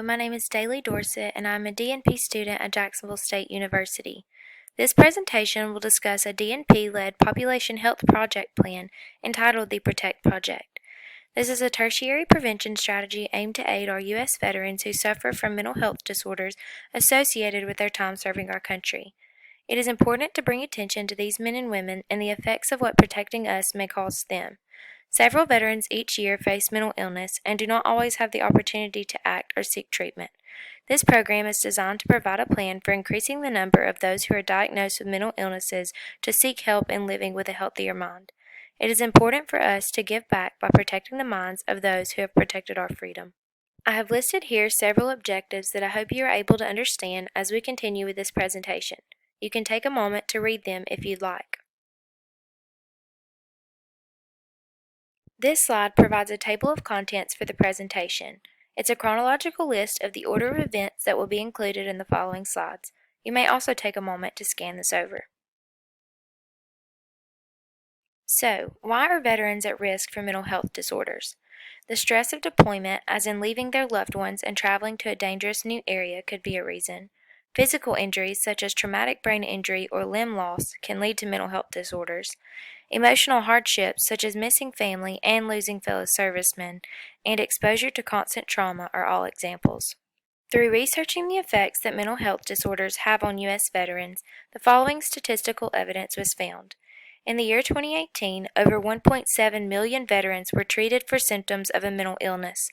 my name is Daly Dorsett, and I'm a DNP student at Jacksonville State University. This presentation will discuss a DNP-led population health project plan entitled the PROTECT Project. This is a tertiary prevention strategy aimed to aid our U.S. veterans who suffer from mental health disorders associated with their time serving our country. It is important to bring attention to these men and women and the effects of what protecting us may cause them. Several veterans each year face mental illness and do not always have the opportunity to act or seek treatment. This program is designed to provide a plan for increasing the number of those who are diagnosed with mental illnesses to seek help in living with a healthier mind. It is important for us to give back by protecting the minds of those who have protected our freedom. I have listed here several objectives that I hope you are able to understand as we continue with this presentation. You can take a moment to read them if you'd like. This slide provides a table of contents for the presentation. It's a chronological list of the order of events that will be included in the following slides. You may also take a moment to scan this over. So, why are veterans at risk for mental health disorders? The stress of deployment, as in leaving their loved ones and traveling to a dangerous new area, could be a reason. Physical injuries, such as traumatic brain injury or limb loss, can lead to mental health disorders. Emotional hardships, such as missing family and losing fellow servicemen, and exposure to constant trauma are all examples. Through researching the effects that mental health disorders have on U.S. veterans, the following statistical evidence was found. In the year 2018, over 1.7 million veterans were treated for symptoms of a mental illness.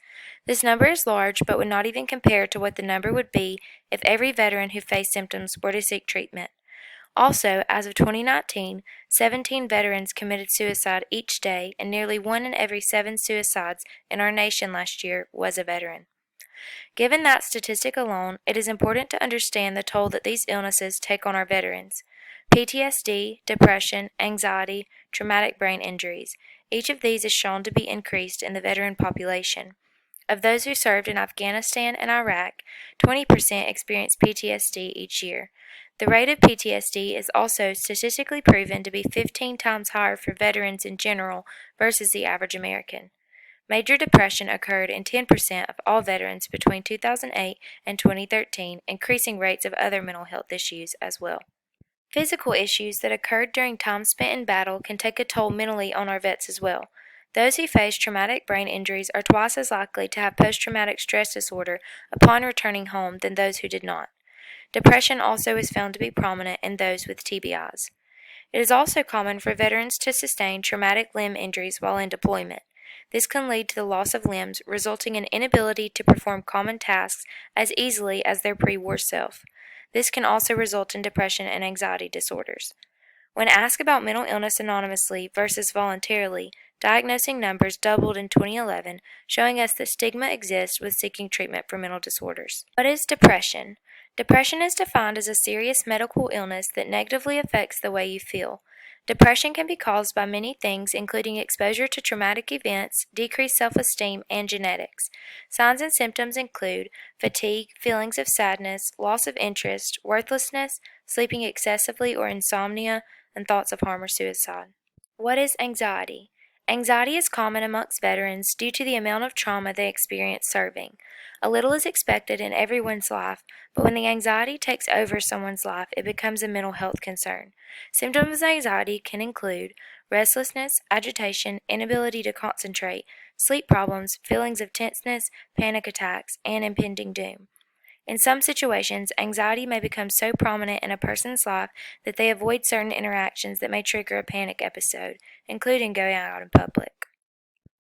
This number is large, but would not even compare to what the number would be if every veteran who faced symptoms were to seek treatment. Also, as of 2019, 17 veterans committed suicide each day, and nearly 1 in every 7 suicides in our nation last year was a veteran. Given that statistic alone, it is important to understand the toll that these illnesses take on our veterans. PTSD, depression, anxiety, traumatic brain injuries. Each of these is shown to be increased in the veteran population. Of those who served in Afghanistan and Iraq, 20% experienced PTSD each year. The rate of PTSD is also statistically proven to be 15 times higher for veterans in general versus the average American. Major depression occurred in 10% of all veterans between 2008 and 2013, increasing rates of other mental health issues as well. Physical issues that occurred during time spent in battle can take a toll mentally on our vets as well. Those who face traumatic brain injuries are twice as likely to have post-traumatic stress disorder upon returning home than those who did not. Depression also is found to be prominent in those with TBIs. It is also common for veterans to sustain traumatic limb injuries while in deployment. This can lead to the loss of limbs, resulting in inability to perform common tasks as easily as their pre-war self. This can also result in depression and anxiety disorders. When asked about mental illness anonymously versus voluntarily, diagnosing numbers doubled in 2011, showing us that stigma exists with seeking treatment for mental disorders. What is depression? Depression is defined as a serious medical illness that negatively affects the way you feel. Depression can be caused by many things, including exposure to traumatic events, decreased self-esteem, and genetics. Signs and symptoms include fatigue, feelings of sadness, loss of interest, worthlessness, sleeping excessively or insomnia, and thoughts of harm or suicide. What is anxiety? Anxiety is common amongst veterans due to the amount of trauma they experience serving. A little is expected in everyone's life, but when the anxiety takes over someone's life, it becomes a mental health concern. Symptoms of anxiety can include restlessness, agitation, inability to concentrate, sleep problems, feelings of tenseness, panic attacks, and impending doom. In some situations, anxiety may become so prominent in a person's life that they avoid certain interactions that may trigger a panic episode, including going out in public.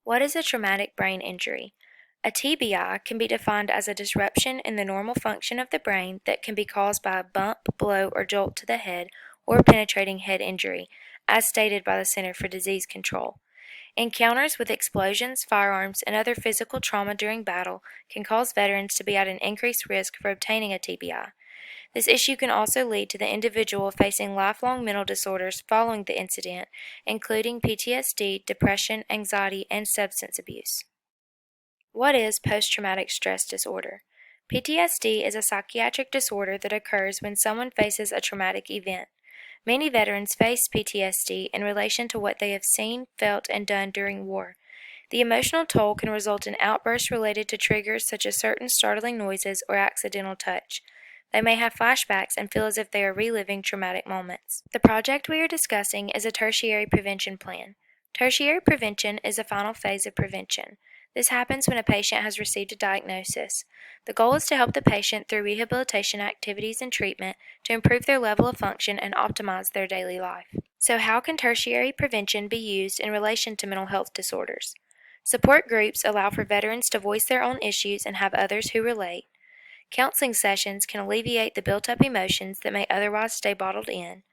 What is a traumatic brain injury? A TBI can be defined as a disruption in the normal function of the brain that can be caused by a bump, blow, or jolt to the head or penetrating head injury, as stated by the Center for Disease Control. Encounters with explosions, firearms, and other physical trauma during battle can cause veterans to be at an increased risk for obtaining a TBI. This issue can also lead to the individual facing lifelong mental disorders following the incident, including PTSD, depression, anxiety, and substance abuse. What is post-traumatic stress disorder? PTSD is a psychiatric disorder that occurs when someone faces a traumatic event. Many veterans face PTSD in relation to what they have seen, felt, and done during war. The emotional toll can result in outbursts related to triggers such as certain startling noises or accidental touch. They may have flashbacks and feel as if they are reliving traumatic moments. The project we are discussing is a tertiary prevention plan. Tertiary prevention is the final phase of prevention. This happens when a patient has received a diagnosis. The goal is to help the patient through rehabilitation activities and treatment to improve their level of function and optimize their daily life. So, how can tertiary prevention be used in relation to mental health disorders? Support groups allow for veterans to voice their own issues and have others who relate. Counseling sessions can alleviate the built-up emotions that may otherwise stay bottled in.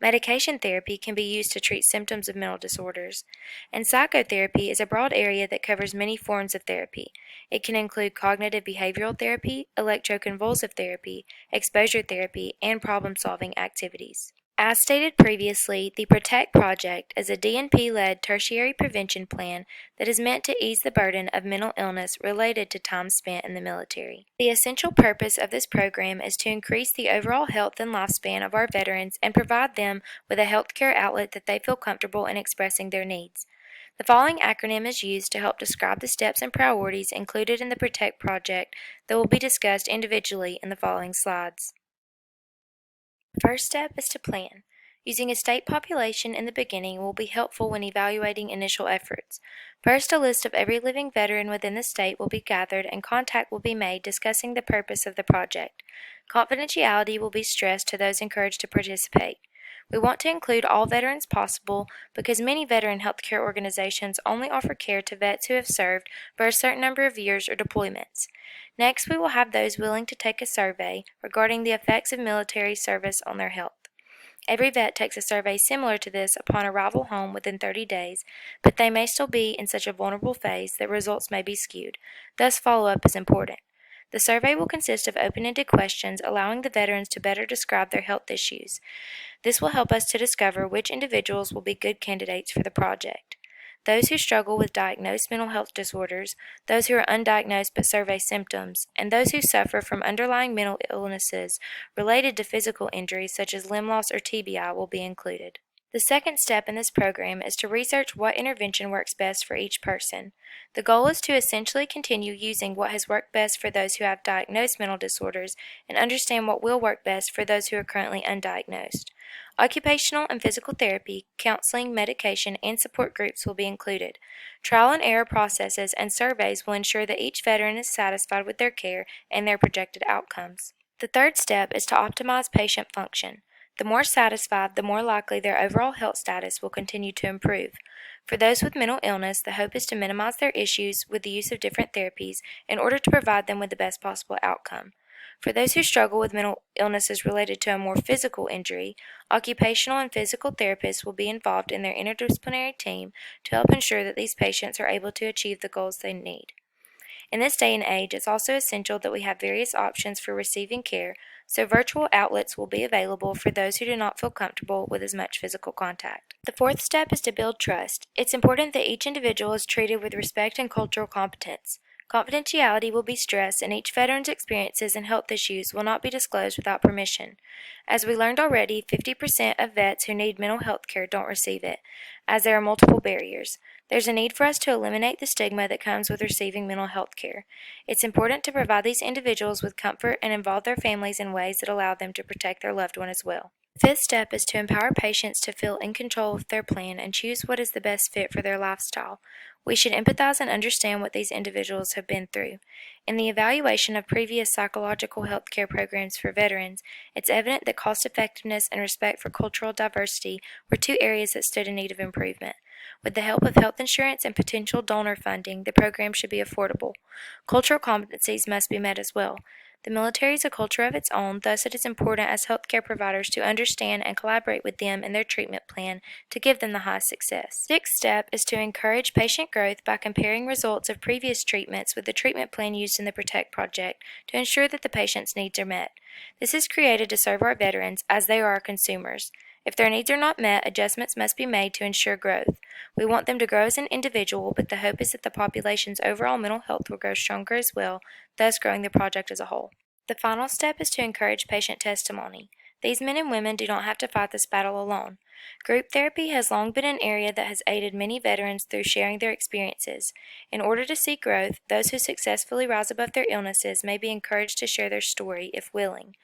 Medication therapy can be used to treat symptoms of mental disorders. And psychotherapy is a broad area that covers many forms of therapy. It can include cognitive behavioral therapy, electroconvulsive therapy, exposure therapy, and problem-solving activities. As stated previously, the PROTECT project is a DNP-led tertiary prevention plan that is meant to ease the burden of mental illness related to time spent in the military. The essential purpose of this program is to increase the overall health and lifespan of our veterans and provide them with a healthcare outlet that they feel comfortable in expressing their needs. The following acronym is used to help describe the steps and priorities included in the PROTECT project that will be discussed individually in the following slides. First step is to plan. Using a state population in the beginning will be helpful when evaluating initial efforts. First, a list of every living veteran within the state will be gathered and contact will be made discussing the purpose of the project. Confidentiality will be stressed to those encouraged to participate. We want to include all veterans possible because many veteran healthcare organizations only offer care to vets who have served for a certain number of years or deployments. Next, we will have those willing to take a survey regarding the effects of military service on their health. Every vet takes a survey similar to this upon arrival home within 30 days, but they may still be in such a vulnerable phase that results may be skewed. Thus, follow-up is important. The survey will consist of open-ended questions allowing the veterans to better describe their health issues. This will help us to discover which individuals will be good candidates for the project. Those who struggle with diagnosed mental health disorders, those who are undiagnosed but survey symptoms, and those who suffer from underlying mental illnesses related to physical injuries such as limb loss or TBI will be included. The second step in this program is to research what intervention works best for each person. The goal is to essentially continue using what has worked best for those who have diagnosed mental disorders and understand what will work best for those who are currently undiagnosed. Occupational and physical therapy, counseling, medication, and support groups will be included. Trial and error processes and surveys will ensure that each veteran is satisfied with their care and their projected outcomes. The third step is to optimize patient function. The more satisfied, the more likely their overall health status will continue to improve. For those with mental illness, the hope is to minimize their issues with the use of different therapies in order to provide them with the best possible outcome. For those who struggle with mental illnesses related to a more physical injury, occupational and physical therapists will be involved in their interdisciplinary team to help ensure that these patients are able to achieve the goals they need. In this day and age, it's also essential that we have various options for receiving care, so virtual outlets will be available for those who do not feel comfortable with as much physical contact. The fourth step is to build trust. It's important that each individual is treated with respect and cultural competence. Confidentiality will be stressed, and each veteran's experiences and health issues will not be disclosed without permission. As we learned already, 50% of vets who need mental health care don't receive it, as there are multiple barriers. There's a need for us to eliminate the stigma that comes with receiving mental health care. It's important to provide these individuals with comfort and involve their families in ways that allow them to protect their loved one as well. The fifth step is to empower patients to feel in control of their plan and choose what is the best fit for their lifestyle. We should empathize and understand what these individuals have been through. In the evaluation of previous psychological health care programs for veterans, it's evident that cost effectiveness and respect for cultural diversity were two areas that stood in need of improvement. With the help of health insurance and potential donor funding, the program should be affordable. Cultural competencies must be met as well. The military is a culture of its own, thus it is important as healthcare providers to understand and collaborate with them in their treatment plan to give them the highest success. Sixth step is to encourage patient growth by comparing results of previous treatments with the treatment plan used in the PROTECT project to ensure that the patient's needs are met. This is created to serve our veterans as they are our consumers. If their needs are not met, adjustments must be made to ensure growth. We want them to grow as an individual, but the hope is that the population's overall mental health will grow stronger as well, thus growing the project as a whole. The final step is to encourage patient testimony. These men and women do not have to fight this battle alone. Group therapy has long been an area that has aided many veterans through sharing their experiences. In order to see growth, those who successfully rise above their illnesses may be encouraged to share their story if willing.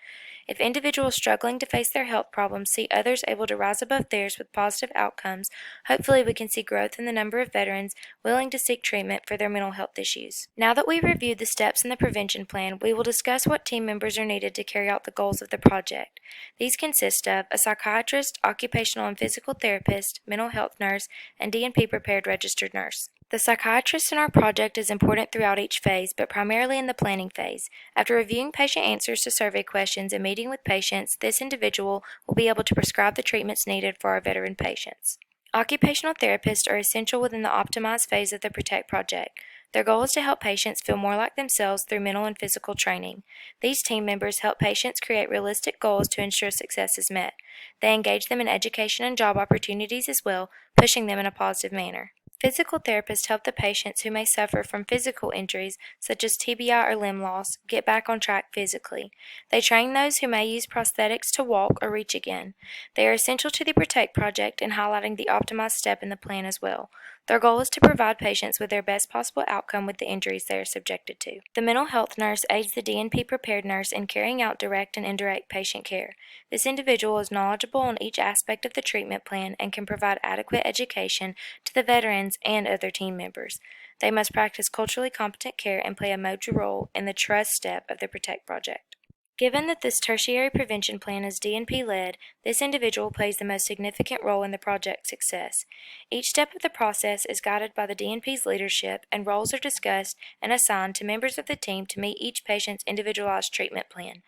If individuals struggling to face their health problems see others able to rise above theirs with positive outcomes, hopefully we can see growth in the number of veterans willing to seek treatment for their mental health issues. Now that we've reviewed the steps in the prevention plan, we will discuss what team members are needed to carry out the goals of the project. These consist of a psychiatrist, occupational and physical therapist, mental health nurse, and DNP prepared registered nurse. The psychiatrist in our project is important throughout each phase, but primarily in the planning phase. After reviewing patient answers to survey questions and meeting with patients, this individual will be able to prescribe the treatments needed for our veteran patients. Occupational therapists are essential within the optimized phase of the Protect project. Their goal is to help patients feel more like themselves through mental and physical training. These team members help patients create realistic goals to ensure success is met. They engage them in education and job opportunities as well, pushing them in a positive manner. Physical therapists help the patients who may suffer from physical injuries, such as TBI or limb loss, get back on track physically. They train those who may use prosthetics to walk or reach again. They are essential to the Protect project in highlighting the optimized step in the plan as well. Their goal is to provide patients with their best possible outcome with the injuries they are subjected to. The mental health nurse aids the DNP prepared nurse in carrying out direct and indirect patient care. This individual is knowledgeable on each aspect of the treatment plan and can provide adequate education to the veterans and other team members. They must practice culturally competent care and play a major role in the trust step of the Protect project. Given that this tertiary prevention plan is DNP-led, this individual plays the most significant role in the project's success. Each step of the process is guided by the DNP's leadership, and roles are discussed and assigned to members of the team to meet each patient's individualized treatment plan.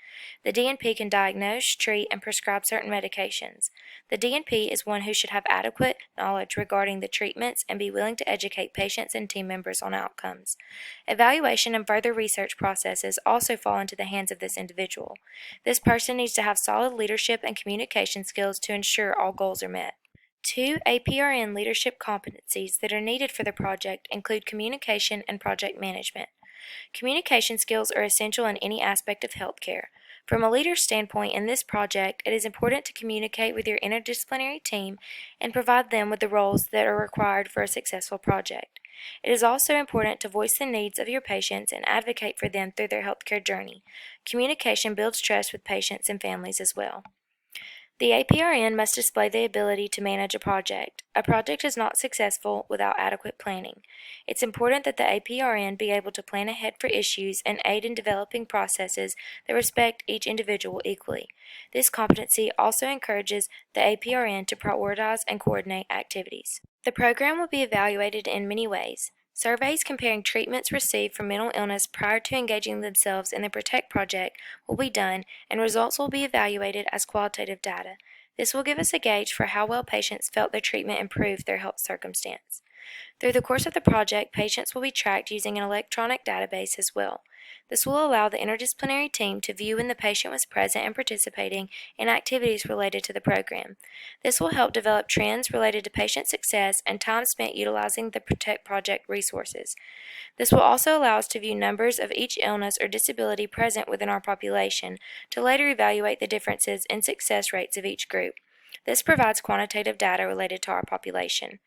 The DNP can diagnose, treat, and prescribe certain medications. The DNP is one who should have adequate knowledge regarding the treatments and be willing to educate patients and team members on outcomes. Evaluation and further research processes also fall into the hands of this individual. This person needs to have solid leadership and communication skills to ensure all goals are met. 2 APRN leadership competencies that are needed for the project include communication and project management. Communication skills are essential in any aspect of healthcare. From a leader's standpoint in this project, it is important to communicate with your interdisciplinary team and provide them with the roles that are required for a successful project. It is also important to voice the needs of your patients and advocate for them through their healthcare journey. Communication builds trust with patients and families as well. The APRN must display the ability to manage a project. A project is not successful without adequate planning. It's important that the APRN be able to plan ahead for issues and aid in developing processes that respect each individual equally. This competency also encourages the APRN to prioritize and coordinate activities. The program will be evaluated in many ways. Surveys comparing treatments received for mental illness prior to engaging themselves in the Protect project will be done, and results will be evaluated as qualitative data. This will give us a gauge for how well patients felt their treatment improved their health circumstance. Through the course of the project, patients will be tracked using an electronic database as well. This will allow the interdisciplinary team to view when the patient was present and participating in activities related to the program. This will help develop trends related to patient success and time spent utilizing the Protect project resources. This will also allow us to view numbers of each illness or disability present within our population to later evaluate the differences in success rates of each group. This provides quantitative data related to our population.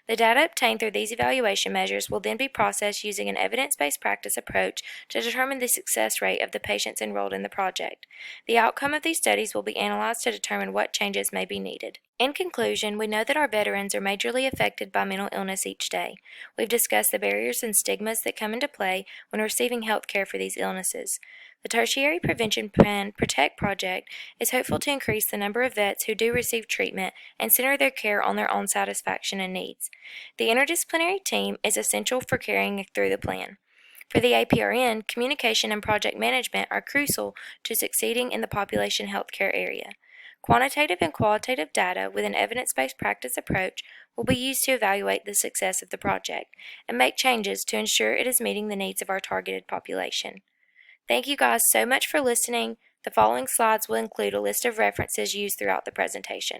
The data obtained through these evaluation measures will then be processed using an evidence-based practice approach to determine the success rate of the patients enrolled in the project. The outcome of these studies will be analyzed to determine what changes may be needed. In conclusion, we know that our veterans are majorly affected by mental illness each day. We've discussed the barriers and stigmas that come into play when receiving health care for these illnesses. The Tertiary Prevention Plan Protect project is hopeful to increase the number of vets who do receive treatment and center their care on their own satisfaction and needs. The interdisciplinary team is essential for carrying through the plan. For the APRN, communication and project management are crucial to succeeding in the population healthcare area. Quantitative and qualitative data with an evidence-based practice approach will be used to evaluate the success of the project and make changes to ensure it is meeting the needs of our targeted population. Thank you guys so much for listening. The following slides will include a list of references used throughout the presentation.